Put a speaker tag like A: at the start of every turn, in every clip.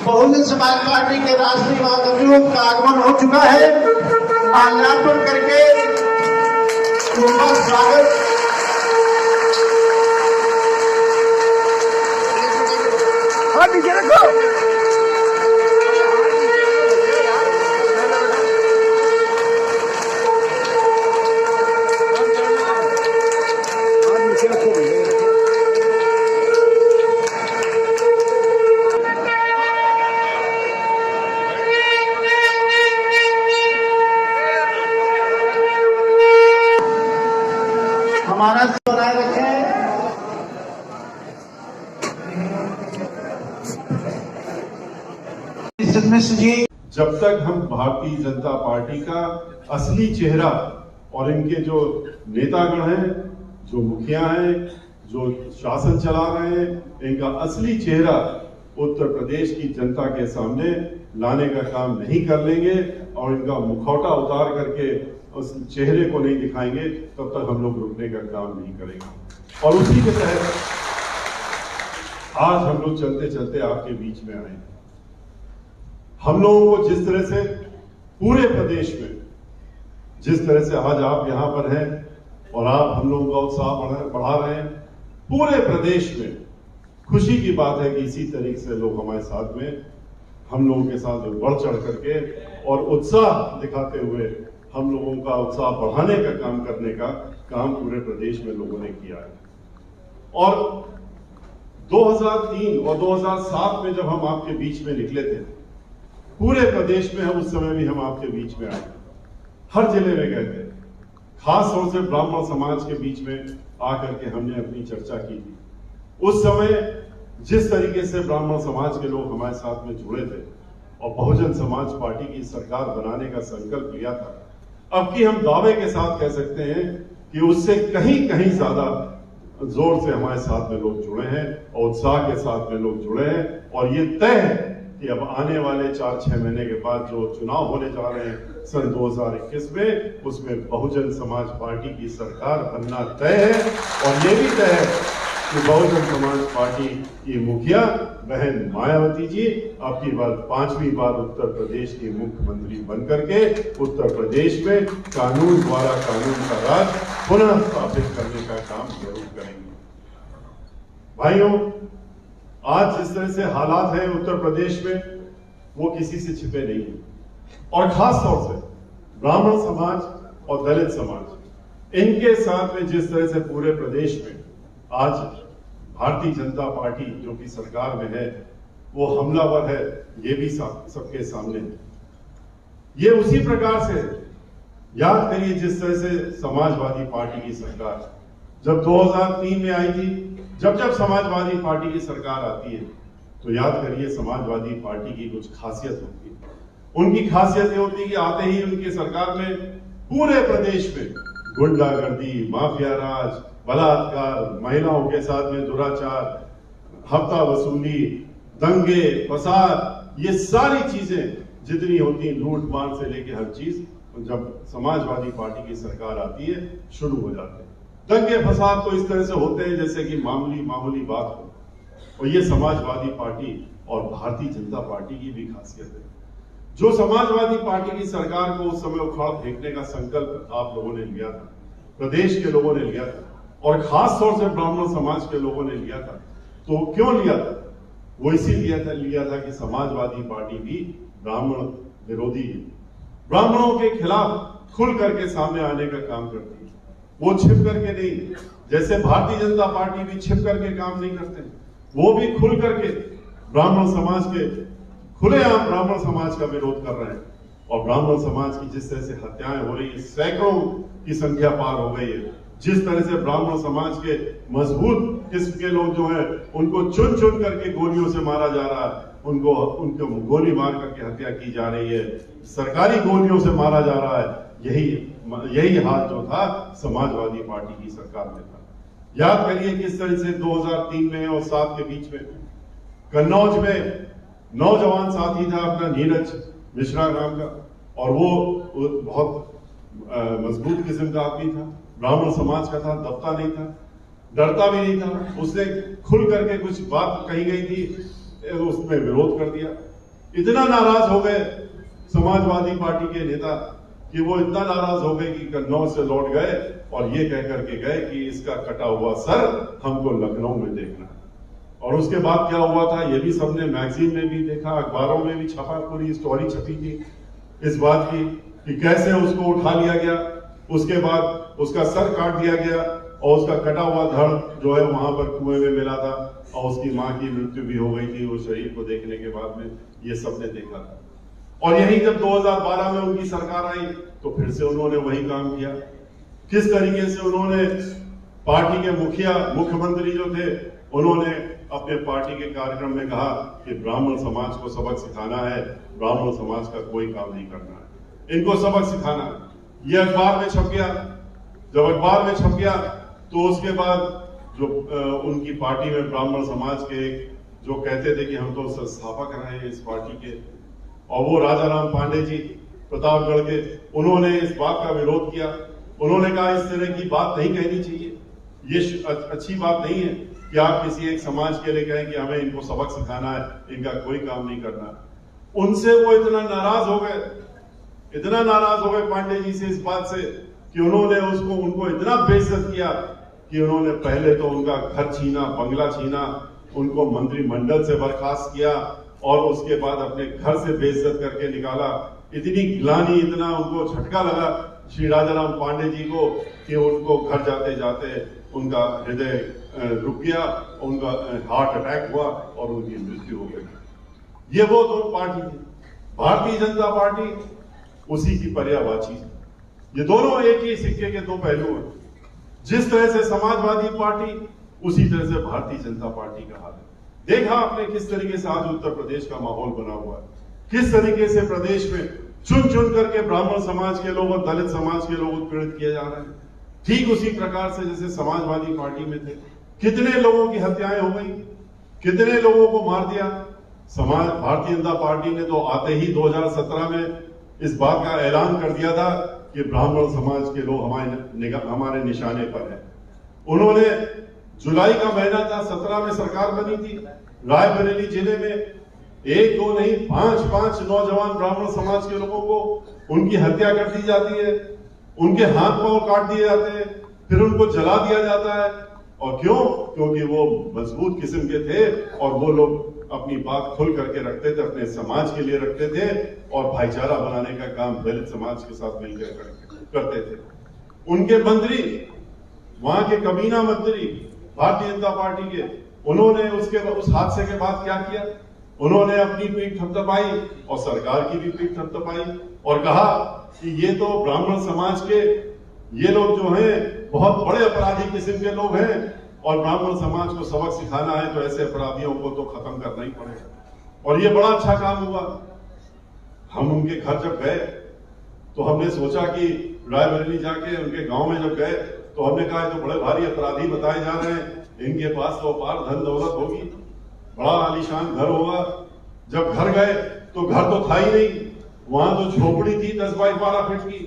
A: Bahujan Samaj party के राष्ट्रीय महासचिव का आगमन हो चुका है। माल्यार्पण करके उनका स्वागत पीछे रखो। हमारा बनाए रखें।
B: जब तक हम भारतीय जनता पार्टी का असली चेहरा और इनके जो नेतागण हैं, जो मुखिया हैं, जो शासन चला रहे हैं, इनका असली चेहरा उत्तर प्रदेश की जनता के सामने लाने का काम नहीं कर लेंगे और इनका मुखौटा उतार करके उस चेहरे को नहीं दिखाएंगे, तब तक हम लोग रुकने का काम नहीं करेंगे। और उसी के तहत आज हम लोग चलते चलते आपके बीच में आए। हम लोगों को जिस तरह से पूरे प्रदेश में, जिस तरह से आज आप यहां पर हैं और आप हम लोगों का उत्साह बढ़ा रहे हैं, पूरे प्रदेश में खुशी की बात है कि इसी तरीके से लोग हमारे साथ में, हम लोगों के साथ बढ़ चढ़ करके और उत्साह दिखाते हुए हम लोगों का उत्साह बढ़ाने का काम करने का काम पूरे प्रदेश में लोगों ने किया है। और 2003 और 2007 में जब हम आपके बीच में निकले थे, पूरे प्रदेश में हम उस समय भी हम आपके बीच में आए, हर जिले में गए थे, खास तौर से ब्राह्मण समाज के बीच में आकर के हमने अपनी चर्चा की थी। उस समय जिस तरीके से ब्राह्मण समाज के लोग हमारे साथ में जुड़े थे और बहुजन समाज पार्टी की सरकार बनाने का संकल्प लिया था, अब की हम दावे के साथ कह सकते हैं कि उससे कहीं कहीं ज्यादा जोर से हमारे साथ में लोग जुड़े हैं और उत्साह के साथ में लोग जुड़े हैं। और ये तय है कि अब आने वाले 4-6 महीने के बाद जो चुनाव होने जा रहे हैं सन 2021 में, उसमें बहुजन समाज पार्टी की सरकार बनना तय है। और ये भी तय है कि बहुजन समाज पार्टी की मुखिया बहन मायावती जी अब की बार 5वीं बार उत्तर प्रदेश की मुख्यमंत्री बनकर के उत्तर प्रदेश में कानून द्वारा कानून का राज पुनः स्थापित करने का काम जरूर करेंगे। भाइयों, आज जिस तरह से हालात हैं उत्तर प्रदेश में, वो किसी से छिपे नहीं है। और खास तौर से ब्राह्मण समाज और दलित समाज, इनके साथ में जिस तरह से पूरे प्रदेश में आज भारतीय जनता पार्टी जो कि सरकार में है वो हमलावर है, ये भी सबके सामने है। ये उसी प्रकार से याद करिए जिस तरह से समाजवादी पार्टी की सरकार जब 2003 में आई थी, जब समाजवादी पार्टी की सरकार आती है तो याद करिए समाजवादी पार्टी की कुछ खासियत होती है। उनकी खासियत ये होती है कि आते ही उनकी सरकार में पूरे प्रदेश में गुंडागर्दी, माफिया राज, बलात्कार, महिलाओं के साथ में दुराचार, हफ्ता वसूली, दंगे, फसाद, ये सारी चीजें जितनी होती हैं, लूट मार से लेके हर चीज, जब समाजवादी पार्टी की सरकार आती है शुरू हो जाते हैं। दंगे फसाद तो इस तरह से होते हैं जैसे कि मामूली बात हो। और ये समाजवादी पार्टी और भारतीय जनता पार्टी की भी खासियत है। जो समाजवादी पार्टी की सरकार को उस समय उखाड़ फेंकने का संकल्प आप लोगों ने लिया था, प्रदेश के लोगों ने लिया था और खास तौर से ब्राह्मण समाज के लोगों ने लिया था, तो क्यों लिया था? वो इसीलिए लिया था कि समाजवादी पार्टी भी ब्राह्मण विरोधी है, ब्राह्मणों के खिलाफ खुल करके सामने आने का काम करती है। वो छिप करके नहीं, जैसे भारतीय जनता पार्टी भी छिप करके काम नहीं करते, वो भी खुल करके ब्राह्मण समाज के, खुलेआम ब्राह्मण समाज का विरोध कर रहे हैं। और ब्राह्मण समाज की जिस तरह से हत्याएं हो रही है, सैकड़ों की संख्या पार हो गई है। जिस तरह से ब्राह्मण समाज के मजबूत किस्म के लोग जो हैं उनको चुन चुन करके गोलियों से मारा जा रहा है, उनको गोली मार करके हत्या की जा रही है, सरकारी गोलियों से मारा जा रहा है। यही हाल जो था समाजवादी पार्टी की सरकार में था। याद करिए किस तरह से 2003 में और 7 के बीच में कन्नौज में नौजवान साथी था अपना नीरज मिश्रा नाम का, और वो बहुत मजबूत किस्म का आदमी था, ब्राह्मण समाज का था, दबता नहीं था। डरता भी नहीं था। उसने खुल करके कुछ बात कही गई थी, उसमें विरोध कर दिया। इतना नाराज हो गए समाजवादी पार्टी के नेता कि वो इतना नाराज हो गए कि कन्नौज से लौट गए और ये कह करके गए कि इसका कटा हुआ सर हमको लखनऊ में देखना है। और उसके बाद क्या हुआ था ये भी सबने मैगजीन में भी देखा, अखबारों में भी छपा, पूरी स्टोरी छपी थी इस बात की कि कैसे उसको उठा लिया गया, उसके बाद उसका सर काट दिया गया और उसका कटा हुआ धड़ जो है वहां पर कुएं में मिला था और उसकी मां की मृत्यु भी हो गई थी। उस शरीर को देखने के बाद में ये सबने देखा था। और यही जब 2012 में उनकी सरकार आई तो फिर से उन्होंने वही काम किया। किस तरीके से उन्होंने पार्टी के मुख्यमंत्री जो थे उन्होंने अपने पार्टी के कार्यक्रम में कहा कि ब्राह्मण समाज को सबक सिखाना है, ब्राह्मण समाज का कोई काम नहीं करना है, इनको सबक सिखाना है। ये अखबार में छप गया। जब अखबार में छप गया तो उसके बाद जो उनकी पार्टी में ब्राह्मण समाज के जो कहते थे कि हम तो संस्थापक रहे हैं इस पार्टी के, और वो राजा राम पांडे जी प्रतापगढ़ के, उन्होंने इस बात का विरोध किया। उन्होंने कहा इस तरह की बात नहीं कहनी चाहिए, ये अच्छी बात नहीं है कि आप किसी एक समाज के लिए कहें कि हमें इनको सबक सिखाना है, इनका कोई काम नहीं करना। उनसे वो इतना नाराज हो गए, इतना नाराज हो गए पांडे जी से इस बात से कि उन्होंने उनको इतना बेइज्जत किया कि उन्होंने पहले तो उनका घर छीना, बंगला छीना, उनको मंत्रिमंडल से बर्खास्त किया और उसके बाद अपने घर से बेइज्जत करके निकाला। इतनी ग्लानि, इतना उनको झटका लगा श्री राजाराम पांडे जी को कि उनको घर जाते जाते उनका हृदय रुक गया, उनका हार्ट अटैक हुआ और उनकी मृत्यु हो गई। ये वो दो पार्टी थी, भारतीय जनता पार्टी उसी की पर्यायवाची। ये दोनों एक ही सिक्के के दो पहलू हैं। जिस तरह से समाजवादी पार्टी उसी तरह से भारतीय जनता पार्टी का हाल है। देखा आपने किस तरीके से आज उत्तर प्रदेश का माहौल बना हुआ है, किस तरीके से प्रदेश में चुन चुन करके ब्राह्मण समाज के लोग और दलित समाज के लोग उत्पीड़ित किए जा रहे हैं। ठीक उसी प्रकार से जैसे समाजवादी पार्टी में थे, कितने लोगों की हत्याएं हो गई, कितने लोगों को मार दिया। भारतीय जनता पार्टी ने तो आते ही 2017 में इस बात का ऐलान कर दिया था कि ब्राह्मण समाज के लोग हमारे निशाने पर हैं। उन्होंने जुलाई का महीना था, 17 में सरकार बनी थी, रायबरेली जिले में एक दो नहीं 5 नौजवान ब्राह्मण समाज के लोगों को उनकी हत्या कर दी जाती है, उनके हाथ पांव काट दिए जाते हैं, फिर उनको जला दिया जाता है। और क्यों? क्योंकि वो मजबूत किस्म के थे और वो लोग अपनी बात खुल करके रखते थे, अपने समाज के लिए रखते थे और भाईचारा बनाने का काम दलित समाज के साथ मिलकर करते थे। उनके मंत्री, वहां के कबीना मंत्री भारतीय जनता पार्टी के, उन्होंने उस हादसे के बाद क्या किया? उन्होंने अपनी पीठ थपथपाई और सरकार की भी पीठ थपथपाई और कहा कि ये तो ब्राह्मण समाज के ये लोग जो हैं बहुत बड़े अपराधी किस्म के लोग हैं और ब्राह्मण समाज को सबक सिखाना है तो ऐसे अपराधियों को तो खत्म करना ही पड़ेगा। और ये बड़ा अच्छा काम हुआ। हम उनके घर जब गए तो हमने सोचा कि रायबरेली जाके उनके गांव में जब गए तो हमने कहा तो बड़े भारी अपराधी बताए जा रहे हैं, इनके पास तो अपार धन दौलत होगी, बड़ा आलीशान घर होगा। जब घर गए तो घर तो था ही नहीं, वहां तो झोपड़ी थी 10 बाई 12 फीट की।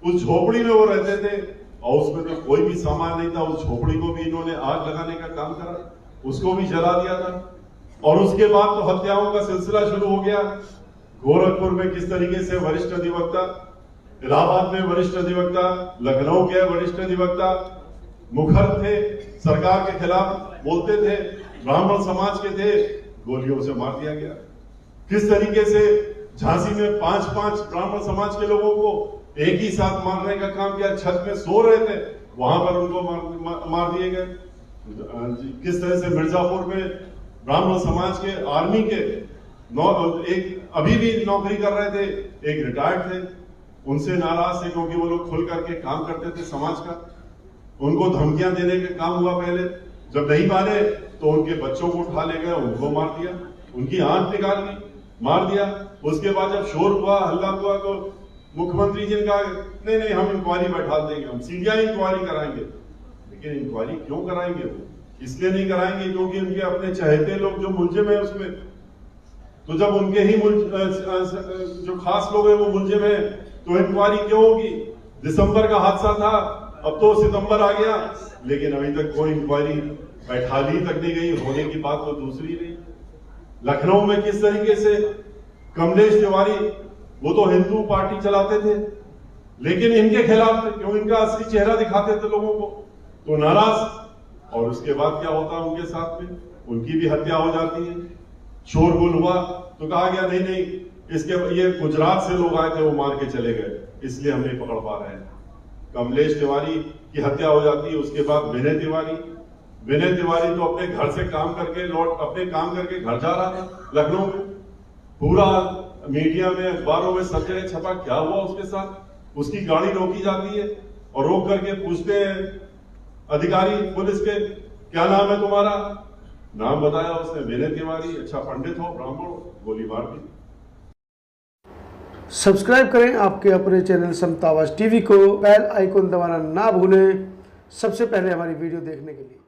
B: उस झोपड़ी में वो रहते थे और उसमें तो कोई भी सामान नहीं था। उस झोपड़ी को भी इन्होंने आग लगाने का काम करा, उसको भी जला दिया था। और उसके बाद तो हत्याओं का सिलसिला शुरू हो गया। गोरखपुर में किस तरीके से वरिष्ठ अधिवक्ता, इलाहाबाद में वरिष्ठ अधिवक्ता, लखनऊ के वरिष्ठ अधिवक्ता मुखर थे, सरकार के खिलाफ बोलते थे, ब्राह्मण समाज के थे, गोलियों से मार दिया गया। किस तरीके से झांसी में 5 ब्राह्मण समाज के लोगों को एक ही साथ मारने का काम किया। छत में सो रहे थे, वहां पर उनको मार दिए गए। किस तरह से मिर्जापुर में ब्राह्मण समाज के आर्मी के एक अभी भी नौकरी कर रहे थे, एक रिटायर्ड थे, उनसे नाराज थे क्योंकि वो लोग खुल करके काम करते थे समाज का। उनको धमकियां देने का काम हुआ पहले, जब नहीं माने तो उनके बच्चों को उठा ले गए, उनको मार दिया, उनकी आंख निकाल दी, मार दिया। उसके बाद जब शोर हुआ, हल्ला हुआ तो मुख्यमंत्री जी ने कहा नहीं हम इंक्वायरी बैठा देंगे, हम सीबीआई इंक्वायरी कराएंगे। लेकिन इंक्वायरी क्यों कराएंगे? वो इसलिए नहीं कराएंगे क्योंकि उनके अपने चहेते लोग जो मुलजिम है उसमें, तो जब उनके ही जो खास लोग हैं वो मुलजिम है तो इंक्वायरी क्यों होगी? दिसंबर का हादसा था, अब तो सितंबर आ गया, लेकिन अभी तक कोई इंक्वायरी बैठाली तक नहीं गई, होने की बात तो दूसरी नहीं। लखनऊ में किस तरीके से कमलेश तिवारी, वो तो हिंदू पार्टी चलाते थे, लेकिन इनके खिलाफ थे, क्यों इनका असली चेहरा दिखाते थे लोगों को, तो नाराज। और उसके बाद क्या होता है उनके साथ में, उनकी भी हत्या हो जाती है। शोरगुल हुआ तो कहा गया नहीं नहीं, इसके ये गुजरात से लोग आए थे, वो मार के चले गए, इसलिए हम नहीं पकड़ पा रहे हैं। कमलेश तिवारी की हत्या हो जाती है। उसके बाद विनय तिवारी तो अपने घर से काम करके अपने काम करके घर जा रहा था लखनऊ में, पूरा मीडिया में अखबारों में सब जगह छपा क्या हुआ उसके साथ। उसकी गाड़ी रोकी जाती है और रोक करके पूछते हैं अधिकारी पुलिस के, क्या नाम है तुम्हारा? नाम बताया उसने, विनय तिवारी। अच्छा पंडित हो, ब्राह्मण हो, गोली मार दी।
C: सब्सक्राइब करें आपके अपने चैनल समता आवाज़ टीवी को, बेल आइकन दबाना ना भूलें सबसे पहले हमारी वीडियो देखने के लिए।